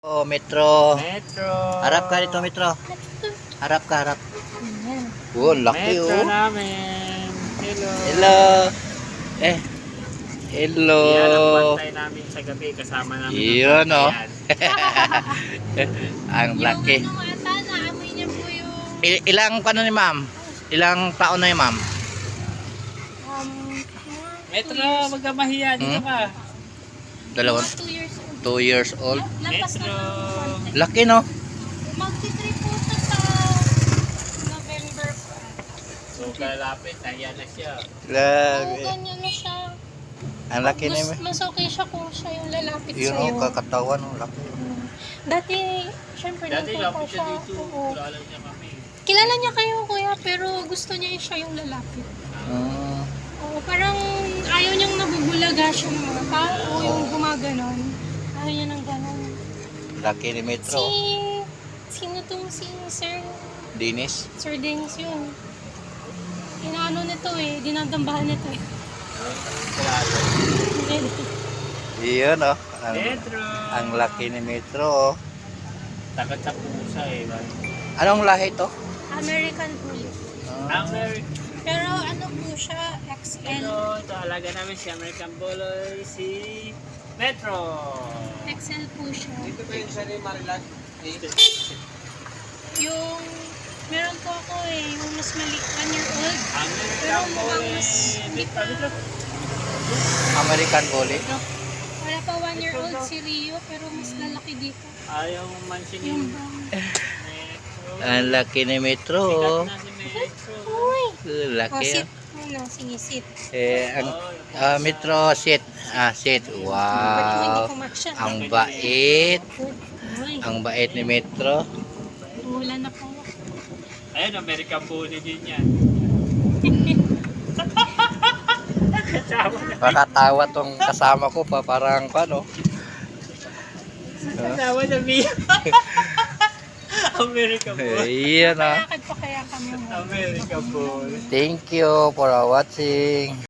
Oh, Metro. Metro. Harap ka dito, Metro. Harap ka, harap. Oh, laki Metro oh. namin. Hello. Hello. Eh. Hello. Yan ang bantay namin sa gabi. Kasama namin Yun ang oh. Ang laki. Yung ata, naamoy niya po yung Ilang ano ni ma'am? Ilang taon na yung ma'am? Metro, wag ka mahiya. Dito ka. Dalawang 2 years old. 2 years old. Lapas na Metro. ng konti. Laki no? Magti-trip po ito sa November pa. So, kalapit. Nahiya na siya. Oo, Grabe. ganyan na siya. Ang laki ni Mas okay siya kung siya yung lalapit Yun sa'yo. oh, kakatawan oh, laki. Dati, syempre, Dati nagpunta lapit siya siya. dito. Oo. Kilala niya kami. Kilala niya kayo, kuya, pero gusto niya siya yung lalapit. Mm. Oo, parang ayaw niyang nabubulaga siya ng mga tao, yung gumaganon. Ayaw niya ng ganon. Laki ni Metro. Sino tong si Sir Dinis. Sir Dennis yun? Inaano nito eh, dinadambahan nito eh. Kilala. Yun oh. Metro. Ang laki ni Metro oh. Takot sa pusa eh. Anong lahi to? American Bully. American. Pero ano po siya, XL. Hello. Ito alaga namin si American Bully. Si Metro. XL po siya. Dito ba yung siya ni Marilan? Yung, meron po ako eh, yung mas maliit, 1 year old. Pero American mukhang Bully. mas, hindi pa, American Bully. wala pa 1 year old si Rio, pero mas lalaki dito. Ayaw Yung mansinin. brown. Metro. Ang laki ni Metro Sikat oh. na si Metro. Uy! Laki sit ah. muna, sige sit. Metro sit. Sit. Ba't hindi Wow. kumaksya? Ang bait. Uy, Ang bait ni Metro. wala na po. Ayun, American Bully din yan. Kasama na. Makatawa tong kasama ko pa parang paano. Kasama na Mia. American Bully. Ayan ah. Lakad pa kaya kami mo. American Bully. Thank you for watching.